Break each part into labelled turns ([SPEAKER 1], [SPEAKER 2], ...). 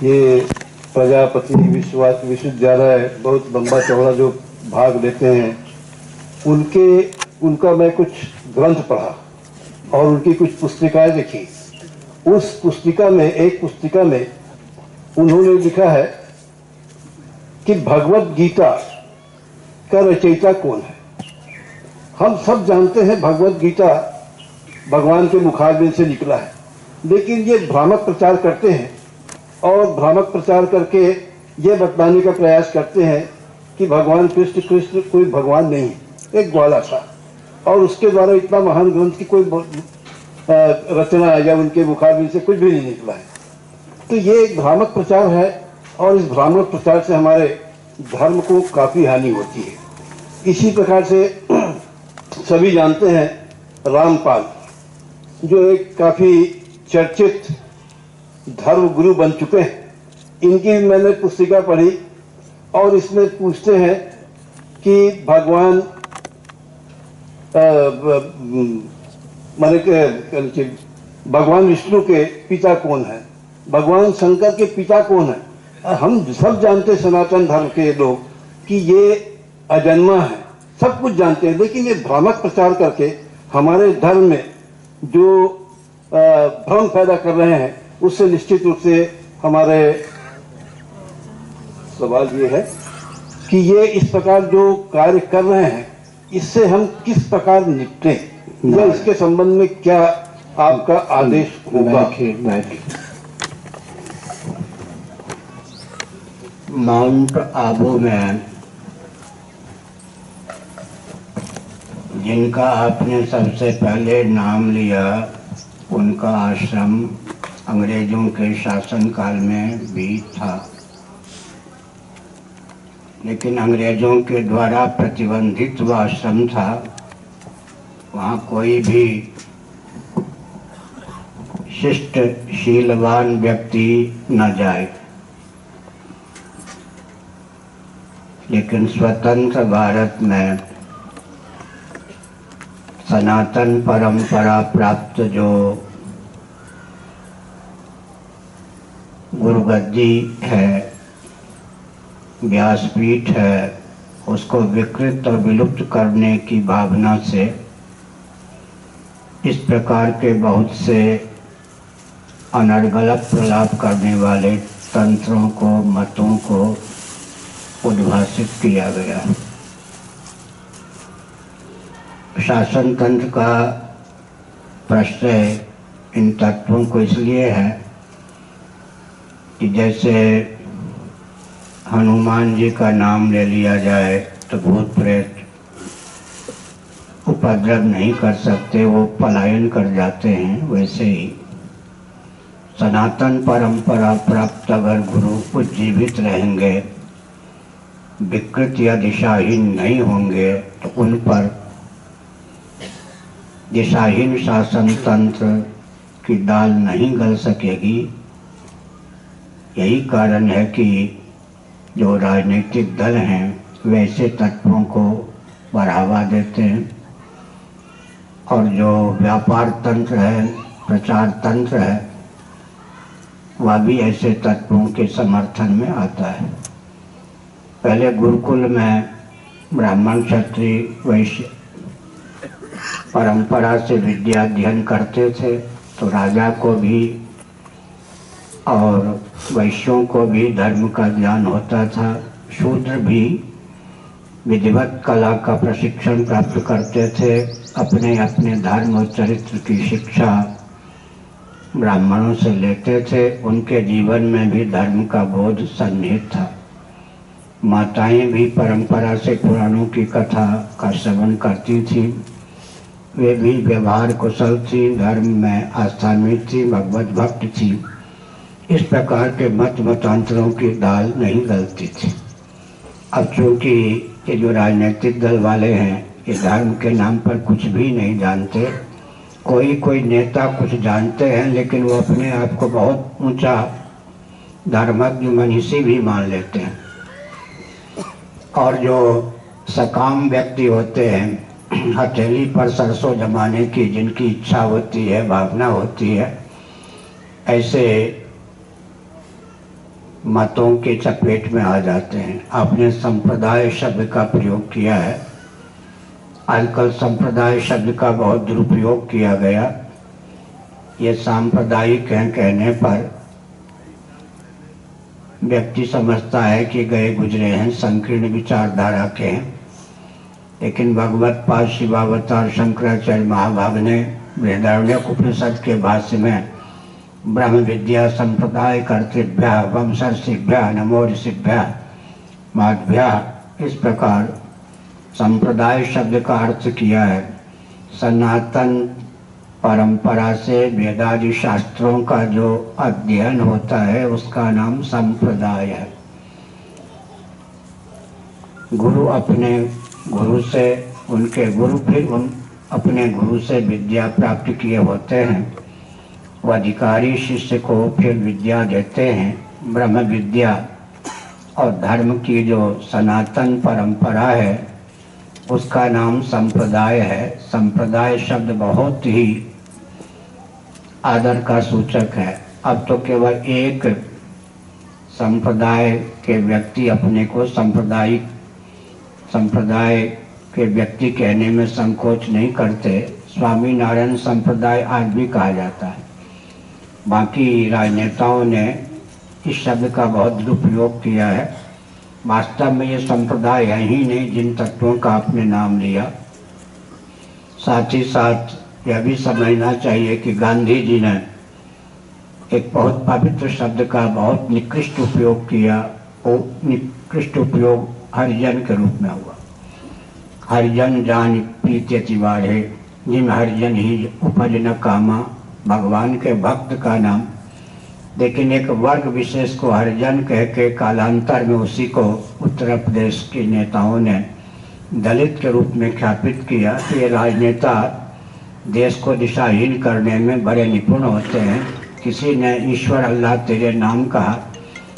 [SPEAKER 1] ये प्रजापति विश्वविद्यालय बहुत लंबा चौड़ा जो भाग लेते हैं, उनका मैं कुछ ग्रंथ पढ़ा और उनकी कुछ पुस्तिकाएं देखी। उस पुस्तिका में, एक पुस्तिका में उन्होंने लिखा है कि भगवत गीता का रचयिता कौन है। हम सब जानते हैं भगवत गीता भगवान के मुखारबिंद से निकला है, लेकिन ये भ्रामक प्रचार करते हैं और भ्रामक प्रचार करके ये बतलाने का प्रयास करते हैं कि भगवान कृष्ण कोई भगवान नहीं है, एक ग्वाला था और उसके द्वारा इतना महान ग्रंथ की कोई रचना या उनके मुखारबिंद से कुछ भी नहीं निकला है। तो ये एक भ्रामक प्रचार है और इस भ्रामक प्रचार से हमारे धर्म को काफ़ी हानि होती है। इसी प्रकार से सभी जानते हैं रामपाल, जो एक काफ़ी चर्चित धर्म गुरु बन चुके हैं। इनकी मैंने पुस्तिका पढ़ी और इसमें पूछते हैं कि भगवान भगवान विष्णु के पिता कौन है, भगवान शंकर के पिता कौन है। हम सब जानते सनातन धर्म के लोग कि ये अजन्मा है, सब कुछ जानते हैं, लेकिन ये भ्रामक प्रचार करके हमारे धर्म में जो भ्रम पैदा कर रहे हैं, उससे निश्चित रूप से हमारे सवाल ये है कि ये इस प्रकार जो कार्य कर रहे हैं, इससे हम किस प्रकार निपटें या इसके संबंध में क्या आपका आदेश होगा।
[SPEAKER 2] माउंट आबू में जिनका आपने सबसे पहले नाम लिया, उनका आश्रम अंग्रेजों के शासनकाल में भी था, लेकिन अंग्रेजों के द्वारा प्रतिबंधित वह आश्रम था। वहाँ कोई भी शिष्ट शीलवान व्यक्ति न जाए। लेकिन स्वतंत्र भारत में सनातन परंपरा प्राप्त जो गुरुगद्दी है, व्यासपीठ है, उसको विकृत और विलुप्त करने की भावना से इस प्रकार के बहुत से अनर्गलत प्रलाप करने वाले तंत्रों को, मतों को उद्भासित किया गया। शासन तंत्र का प्रश्रय इन तत्वों को इसलिए है कि जैसे हनुमान जी का नाम ले लिया जाए तो भूत प्रेत उपद्रव नहीं कर सकते, वो पलायन कर जाते हैं। वैसे ही सनातन परंपरा प्राप्त अगर गुरु उज्जीवित रहेंगे, विकृत या दिशाहीन नहीं होंगे, तो उन पर दिशाहीन शासन तंत्र की दाल नहीं गल सकेगी। यही कारण है कि जो राजनीतिक दल हैं वैसे तत्वों को बढ़ावा देते हैं, और जो व्यापार तंत्र है, प्रचार तंत्र है, वह भी ऐसे तत्वों के समर्थन में आता है। पहले गुरुकुल में ब्राह्मण क्षत्रिय वैश्य परंपरा से विद्या अध्ययन करते थे, तो राजा को भी और वैश्यों को भी धर्म का ज्ञान होता था। शूद्र भी विधिवत कला का प्रशिक्षण प्राप्त करते थे। अपने अपने धर्म और चरित्र की शिक्षा ब्राह्मणों से लेते थे। उनके जीवन में भी धर्म का बोध सन्निहित था। माताएं भी परंपरा से पुराणों की कथा का श्रवण करती थी। वे भी व्यवहार कुशल थी, धर्म में आस्थान्वित थी, भगवत भक्त थी। इस प्रकार के मतांतरों की दाल नहीं गलती थी। अब चूँकि ये जो राजनीतिक दल वाले हैं, ये धर्म के नाम पर कुछ भी नहीं जानते। कोई नेता कुछ जानते हैं, लेकिन वो अपने आप को बहुत ऊंचा धर्मज्ञ मनीषी भी मान लेते हैं। और जो सकाम व्यक्ति होते हैं, हथेली पर सरसों जमाने की जिनकी इच्छा होती है, भावना होती है, ऐसे मतों के चपेट में आ जाते हैं। आपने संप्रदाय शब्द का प्रयोग किया है। आजकल संप्रदाय शब्द का बहुत दुरुपयोग किया गया। ये सांप्रदायिक हैं कहने पर व्यक्ति समझता है कि गए गुजरे हैं, संकीर्ण विचारधारा के हैं। लेकिन भगवत पाद शिवावतार शंकराचार्य महाभाग ने बृहदारण्यक उपनिषद के भाष्य में ब्रह्म विद्या संप्रदाय कर्तृभ्यः वंशर्षिभ्यः नमो ऋषिभ्यः माध्भ्यः इस प्रकार संप्रदाय शब्द का अर्थ किया है। सनातन परंपरा से वेदादि शास्त्रों का जो अध्ययन होता है उसका नाम संप्रदाय है। गुरु अपने गुरु से, उनके गुरु फिर अपने गुरु से विद्या प्राप्त किए होते हैं। वह अधिकारी शिष्य को फिर विद्या देते हैं। ब्रह्म विद्या और धर्म की जो सनातन परंपरा है उसका नाम संप्रदाय है। संप्रदाय शब्द बहुत ही आदर का सूचक है। अब तो केवल एक संप्रदाय के व्यक्ति अपने को संप्रदाय के व्यक्ति कहने में संकोच नहीं करते। स्वामी नारायण संप्रदाय आज भी कहा जाता है। बाकी राजनेताओं ने इस शब्द का बहुत दुरुपयोग किया है। वास्तव में ये संप्रदाय है ही नहीं जिन तत्वों का आपने नाम लिया। साथ ही साथ यह भी समझना चाहिए कि गांधी जी ने एक बहुत पवित्र शब्द का बहुत निकृष्ट उपयोग किया। वो निकृष्ट उपयोग हरिजन के रूप में हुआ। हरिजन जान प्रीति अतिवारे जिम हरिजन ही उपज न कामा, भगवान के भक्त का नाम। लेकिन एक वर्ग विशेष को हरिजन कह के कालांतर में उसी को उत्तर प्रदेश के नेताओं ने दलित के रूप में ख्यापित किया। तो ये राजनेता देश को दिशाहीन करने में बड़े निपुण होते हैं। किसी ने ईश्वर अल्लाह तेरे नाम कहा।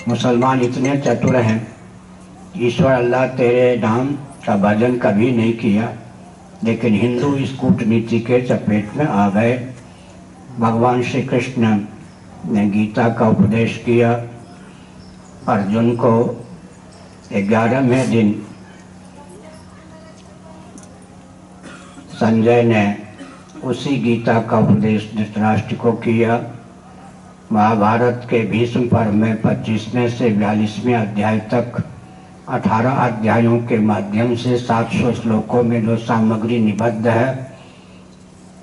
[SPEAKER 2] मुसलमान इतने चतुर हैं, ईश्वर अल्लाह तेरे नाम का भजन कभी नहीं किया। लेकिन हिंदू इस कूटनीति के चपेट में आ गए। भगवान श्री कृष्ण ने गीता का उपदेश किया अर्जुन को। 11वें दिन संजय ने उसी गीता का उपदेश धृतराष्ट्र को किया। महाभारत के भीष्म पर्व में 25वें से 42वें अध्याय तक 18 अध्यायों के माध्यम से 700 श्लोकों में जो सामग्री निबद्ध है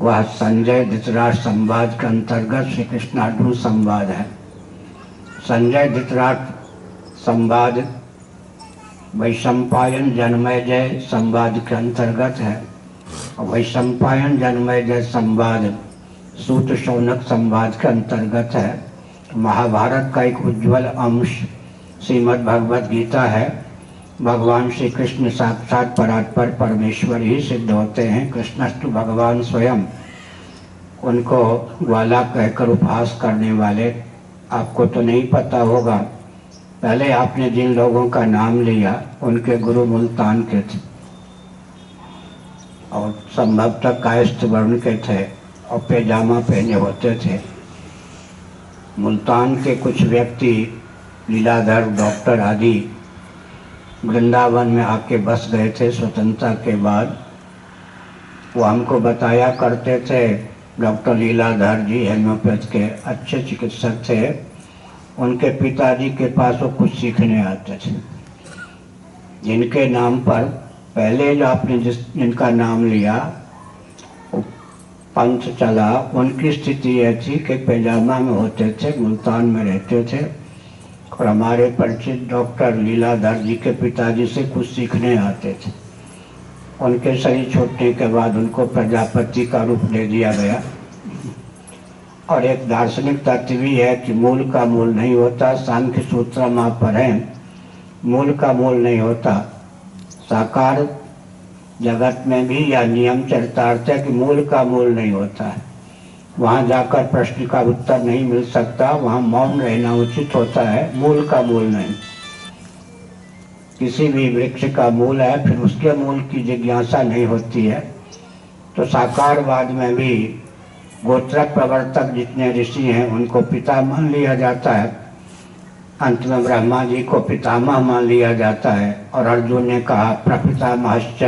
[SPEAKER 2] वह संजय धृतराष्ट्र संवाद के अंतर्गत श्री कृष्ण अर्जुन संवाद है। संजय धृतराष्ट्र संवाद वैशंपायन जन्मेजय संवाद के अंतर्गत है। और वैशंपायन जन्मेजय संवाद सूत शौनक संवाद के अंतर्गत है। महाभारत का एक उज्ज्वल अंश श्रीमद् भगवद गीता है। भगवान श्री कृष्ण साक्षात परात्पर परमेश्वर ही सिद्ध होते हैं। कृष्णस्तु भगवान स्वयं। उनको ग्वाला कहकर उपहास करने वाले आपको तो नहीं पता होगा। पहले आपने जिन लोगों का नाम लिया उनके गुरु मुल्तान के थे और संभवतः कायस्थ वर्ण के थे और पैजामा पहने होते थे। मुल्तान के कुछ व्यक्ति लीलाधर डॉक्टर आदि वृंदावन में आके बस गए थे स्वतंत्रता के बाद। वो हमको बताया करते थे डॉक्टर लीलाधर जी हेम्योपैथ के अच्छे चिकित्सक थे। उनके पिताजी के पास वो कुछ सीखने आते थे। जिनके नाम पर पहले जो आपने जिनका नाम लिया पंथ चला, उनकी स्थिति यह थी कि पैजामा में होते थे, मुल्तान में रहते थे। और हमारे परिचित डॉक्टर लीलाधर जी के पिताजी से कुछ सीखने आते थे। उनके शरीर छूटने के बाद उनको प्रजापति का रूप दे दिया गया। और एक दार्शनिक तथ्य भी है कि मूल का मूल नहीं होता। सांख्य सूत्र में पढ़ें, मूल का मूल नहीं होता। साकार जगत में भी यह नियम चरितार्थ है कि मूल का मूल नहीं होता है। वहाँ जाकर प्रश्न का उत्तर नहीं मिल सकता, वहाँ मौन रहना उचित होता है। मूल का मूल नहीं। किसी भी वृक्ष का मूल है, फिर उसके मूल की जिज्ञासा नहीं होती है। तो साकारवाद में भी गोत्र प्रवर्तक जितने ऋषि हैं उनको पिता मान लिया जाता है। अंत में ब्रह्मा जी को पितामह मान लिया जाता है। और अर्जुन ने कहा प्रपितामहश्च,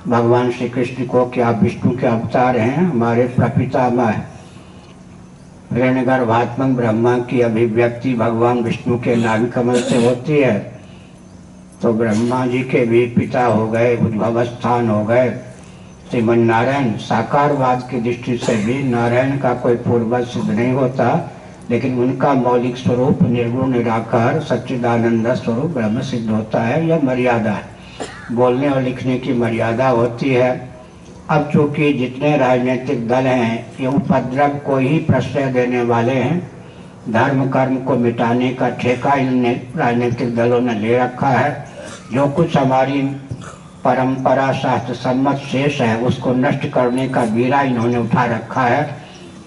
[SPEAKER 2] भगवान श्री कृष्ण को कि आप विष्णु के अवतार हैं, हमारे प्रपितामह। हिरण्यगर्भात्मक ब्रह्मा की अभिव्यक्ति भगवान विष्णु के नाभि कमल से होती है, तो ब्रह्मा जी के भी पिता हो गए, उद्भव स्थान हो गए श्रीमन नारायण। साकारवाद की दृष्टि से भी नारायण का कोई पूर्वज सिद्ध नहीं होता, लेकिन उनका मौलिक स्वरूप निर्गुण निराकार सच्चिदानंद स्वरूप ब्रह्म सिद्ध होता है। यह मर्यादा है, बोलने और लिखने की मर्यादा होती है। अब चूंकि जितने राजनीतिक दल हैं ये उपद्रव को ही प्रश्रय देने वाले हैं, धर्म कर्म को मिटाने का ठेका इन राजनीतिक दलों ने ले रखा है। जो कुछ हमारी परंपरा शास्त्र सम्मत शेष है उसको नष्ट करने का बीड़ा इन्होंने उठा रखा है।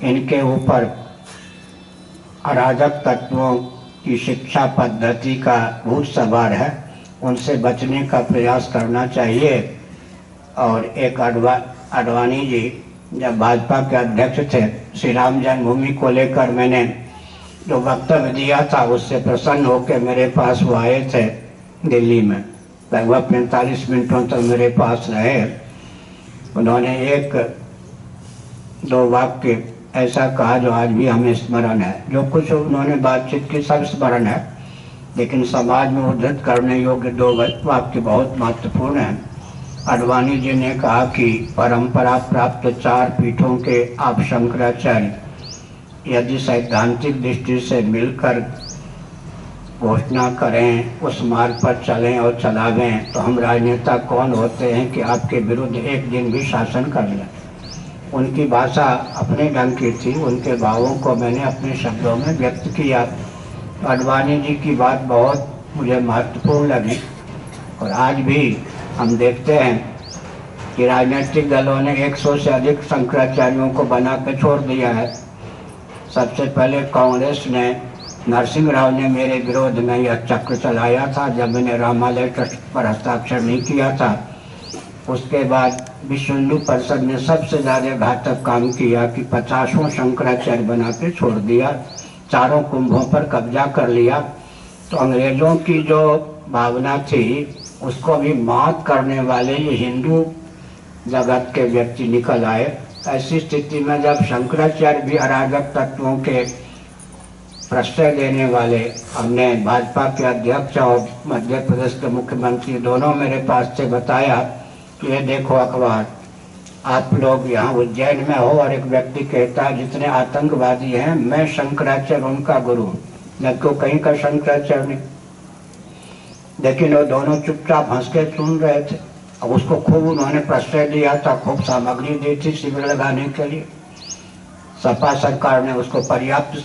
[SPEAKER 2] इनके ऊपर अराजक तत्वों की शिक्षा पद्धति का भूत सवार है, उनसे बचने का प्रयास करना चाहिए। और एक अडवाणी जी जब भाजपा के अध्यक्ष थे, श्री राम जन्मभूमि को लेकर मैंने जो वक्तव्य दिया था उससे प्रसन्न होकर मेरे पास वो आए थे दिल्ली में। लगभग 45 मिनटों तक मेरे पास रहे। उन्होंने एक दो वाक्य ऐसा कहा जो आज भी हमें स्मरण है। जो कुछ उन्होंने बातचीत की सब स्मरण है, लेकिन समाज में उद्धृत करने योग्य दो वाक्य बहुत महत्वपूर्ण हैं। अडवाणी जी ने कहा कि परंपरा प्राप्त 4 पीठों के आप शंकराचार्य यदि सैद्धांतिक दृष्टि से मिलकर घोषणा करें, उस मार्ग पर चलें और चलावें, तो हम राजनेता कौन होते हैं कि आपके विरुद्ध एक दिन भी शासन कर लें। उनकी भाषा अपने ढंग की थी, उनके भावों को मैंने अपने शब्दों में व्यक्त किया। अडवाणी जी की बात बहुत मुझे महत्वपूर्ण लगी। और आज भी हम देखते हैं कि राजनीतिक दलों ने 100 से अधिक शंकराचार्यों को बना के छोड़ दिया है। सबसे पहले कांग्रेस ने, नरसिंह राव ने मेरे विरोध में यह चक्र चलाया था जब मैंने रामालय ट्रस्ट पर हस्ताक्षर नहीं किया था। उसके बाद विश्व हिंदू परिषद ने सबसे ज़्यादा घातक काम किया कि 50 शंकराचार्य बना के छोड़ दिया, 4 कुंभों पर कब्जा कर लिया। तो अंग्रेज़ों की जो भावना थी उसको भी मात करने वाले ये हिंदू जगत के व्यक्ति निकल आए। ऐसी स्थिति में जब शंकराचार्य भी अराजक तत्वों के प्रश्रय देने वाले, हमने भाजपा के अध्यक्ष और मध्य प्रदेश के मुख्यमंत्री दोनों मेरे पास से बताया कि ये देखो अखबार, आप लोग यहाँ उज्जैन में हो और एक व्यक्ति कहता है जितने आतंकवादी हैं मैं शंकराचार्य उनका गुरु हूँ, जबकि कहीं का शंकराचार्य नहीं। लेकिन वो दोनों चुपचाप हंस के सुन रहे थे। अब उसको खूब उन्होंने प्रश्रय दिया था, खूब सामग्री दी थी शिविर लगाने के लिए। सपा सरकार ने उसको पर्याप्त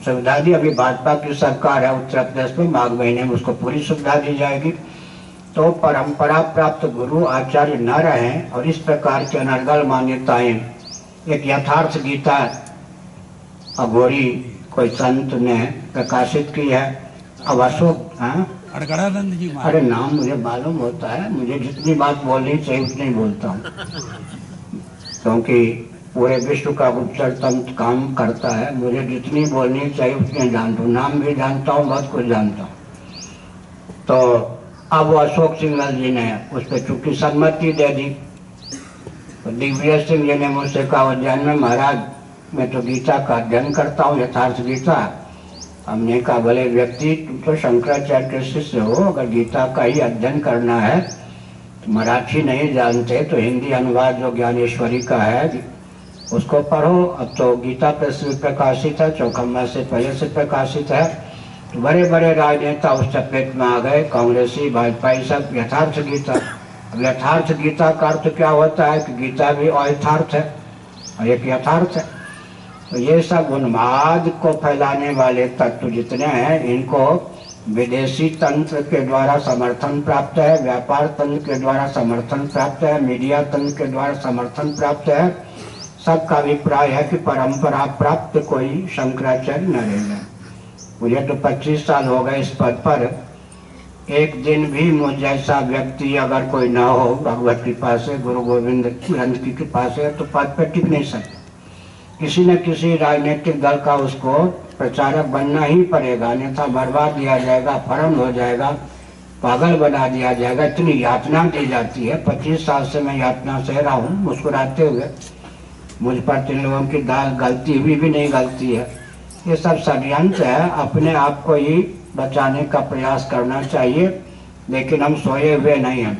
[SPEAKER 2] सुविधा दी। अभी भाजपा की सरकार है उत्तर प्रदेश में, माघ महीने में उसको पूरी सुविधा दी जाएगी। तो परंपरा प्राप्त गुरु आचार्य न रहें और इस प्रकार की अनर्गल मान्यताएं, एक यथार्थ गीता अघोरी कोई संत ने प्रकाशित की है। अब अशोक
[SPEAKER 3] अड़गड़ानंद जी,
[SPEAKER 2] अरे नाम मुझे मालूम होता है, मुझे जितनी बात बोलनी चाहिए उतनी बोलता हूँ, क्योंकि पूरे विश्व का गुप्तचर तंत्र काम करता है। मुझे जितनी बोलनी चाहिए उतनी जानता हूँ, नाम भी जानता हूँ, बहुत कुछ जानता हूँ। तो अब वो अशोक सिंघल जी ने उस पर चूंकि सम्मति दे दी, तो दिग्विजय सिंह जी ने मुझसे कहा उज्जैन में, महाराज मैं तो गीता का अध्ययन करता हूँ, यथार्थ गीता। हमने कहा भले व्यक्ति तुम तो शंकराचार्य के शिष्य हो, अगर गीता का ही अध्ययन करना है तो मराठी नहीं जानते तो हिंदी अनुवाद जो ज्ञानेश्वरी का है उसको पढ़ो। अब तो गीता प्रेस से प्रकाशित है, चौखम्मा से पहले से प्रकाशित है। तो बड़े बड़े राजनेता उस चपेट में आ गए, कांग्रेसी भाजपाई सब यथार्थ गीता। अब यथार्थ गीता का अर्थ क्या होता है कि गीता भी अयथार्थ है और एक यथार्थ है। तो ये सब उन्माद को फैलाने वाले तत्व जितने हैं इनको विदेशी तंत्र के द्वारा समर्थन प्राप्त है, व्यापार तंत्र के द्वारा समर्थन प्राप्त है, मीडिया तंत्र के द्वारा समर्थन प्राप्त है। सबका अभिप्राय है कि परंपरा प्राप्त कोई शंकराचार्य न रहे। मुझे तो 25 साल हो गए इस पद पर, एक दिन भी मुझ जैसा व्यक्ति अगर कोई ना हो भगवत कृपा से, गुरु गोविंद ग्रंथ की कृपा से, तो पद पर टिक नहीं सकता। किसी न किसी राजनीतिक दल का उसको प्रचारक बनना ही पड़ेगा, अन्यथा मरवा दिया जाएगा, फरन हो जाएगा, पागल बना दिया जाएगा। इतनी यातना दी जाती है। 25 साल से मैं यातना सह रहा हूँ मुस्कुराते हुए। मुझ पर 3 लोगों की दाल गलती हुई भी नहीं गलती है। ये सब षड्यंत्र है। अपने आप को ही बचाने का प्रयास करना चाहिए, लेकिन हम सोए हुए नहीं हैं।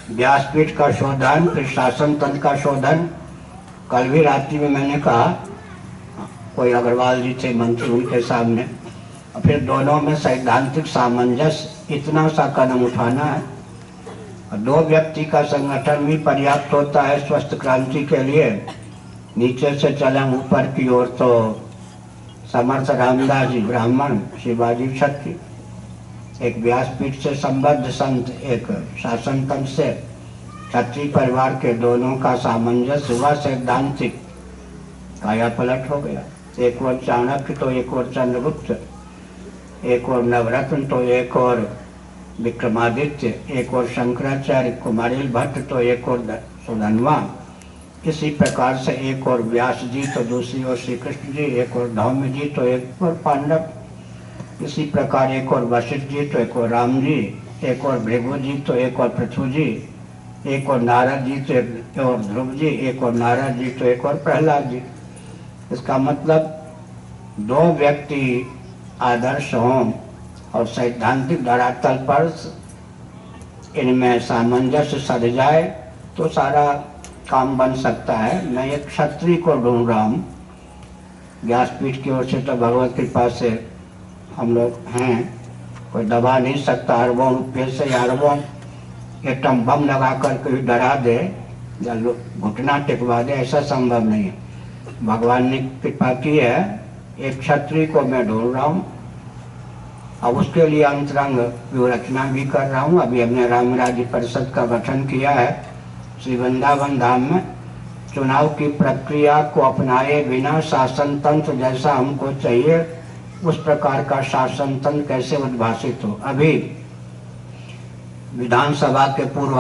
[SPEAKER 2] व्यासपीठ का शोधन, फिर शासन तंत्र का शोधन। कल भी रात्रि में मैंने कहा, कोई अग्रवाल जी थे मंत्री, उनके सामने, और फिर दोनों में सैद्धांतिक सामंजस्य, इतना सा कदम उठाना है। और 2 व्यक्ति का संगठन भी पर्याप्त होता है स्वस्थ क्रांति के लिए। नीचे से चलें ऊपर की ओर तो समर्थ रामदास जी ब्राह्मण, शिवाजी क्षत्रिय, एक व्यासपीठ से संबद्ध संत, एक शासन तंत्र से क्षत्रिय परिवार के, दोनों का सामंजस्य हुआ, सैद्धांतिक। काया पलट हो गया। एक और चाणक्य तो एक और चंद्रगुप्त, एक और नवरत्न तो एक और विक्रमादित्य, एक और शंकराचार्य, कुमारिल भट्ट तो एक और सुधन्वा। इसी प्रकार से एक और व्यास जी तो दूसरी ओर श्री कृष्ण जी, एक और धौम्य जी तो एक और पांडव। इसी प्रकार एक और वशिष्ठ जी तो एक और राम जी, एक और भृगु जी तो एक और पृथु जी, एक और नारद जी तो एक और ध्रुव जी, एक और नारद जी तो एक और प्रहलाद जी। इसका मतलब 2 व्यक्ति आदर्श हों और सैद्धांतिक धरातल पर इनमें सामंजस्य सध जाए तो सारा काम बन सकता है। मैं एक क्षत्रिय को ढूंढ रहा हूँ। व्यासपीठ की ओर से तो भगवत कृपा से हम लोग हैं, कोई दबा नहीं सकता। अरबों रुपये से अरबों एटम बम लगा कर कोई डरा दे या घुटना टिकवा दे, ऐसा संभव नहीं है। भगवान ने कृपा की है। एक क्षत्रिय को मैं ढूंढ रहा हूँ। अब उसके लिए अंतरंग व्यूहरचना भी कर रहा हूँ। अभी हमने राम राज्य परिषद का गठन किया है श्री वृंदावन धाम में। चुनाव की प्रक्रिया को अपनाए बिना शासन तंत्र जैसा हमको चाहिए, उस प्रकार का शासन तंत्र कैसे उद्भाषित हो। अभी विधानसभा के पूर्व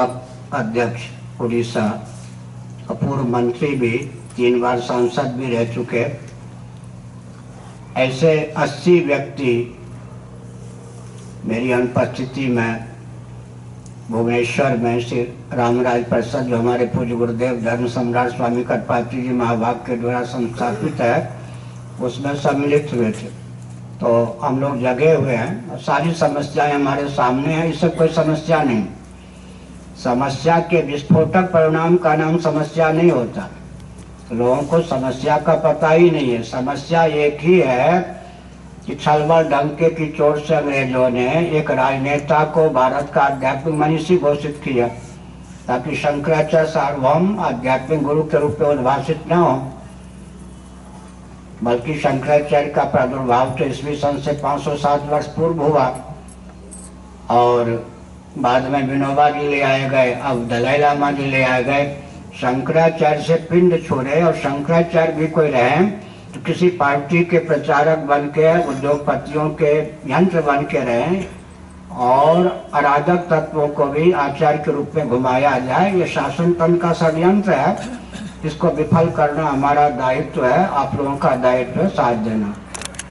[SPEAKER 2] अध्यक्ष उड़ीसा और पूर्व मंत्री भी, 3 बार सांसद भी रह चुके, ऐसे 80 व्यक्ति मेरी अनुपस्थिति में भुवनेश्वर में श्री रामराज परिषद, जो हमारे पूज्य गुरुदेव धर्म सम्राट स्वामी कटपात्री जी महाभाग के द्वारा संस्थापित है, उसमें सम्मिलित हुए थे। तो हम लोग जगे हुए हैं और सारी समस्याएं हमारे सामने हैं। इससे कोई समस्या नहीं। समस्या के विस्फोटक परिणाम का नाम समस्या नहीं होता। लोगों को समस्या का पता ही नहीं है। समस्या एक ही है कि छलबल डंके की चोट से अंग्रेजों ने एक राजनेता को भारत का आध्यात्मिक मनीषी घोषित किया, ताकि शंकराचार्य सार्वभौम आध्यात्मिक गुरु के रूप में उद्भाषित न हो। बल्कि शंकराचार्य का प्रादुर्भाव तो ईस्वी सन से 507 वर्ष पूर्व हुआ और बाद में विनोबा जी ले आए गए, अब दलाई लामा जी ले आए गए। शंकराचार्य से पिंड छोड़े और शंकराचार्य भी कोई रहे तो किसी पार्टी के प्रचारक बन के, उद्योगपतियों के यंत्र बन के रहे और अराजक तत्वों को भी आचार्य के रूप में घुमाया जाए। ये शासन तंत्र का षड्यंत्र है। इसको विफल करना हमारा दायित्व है, आप लोगों का दायित्व है साथ देना।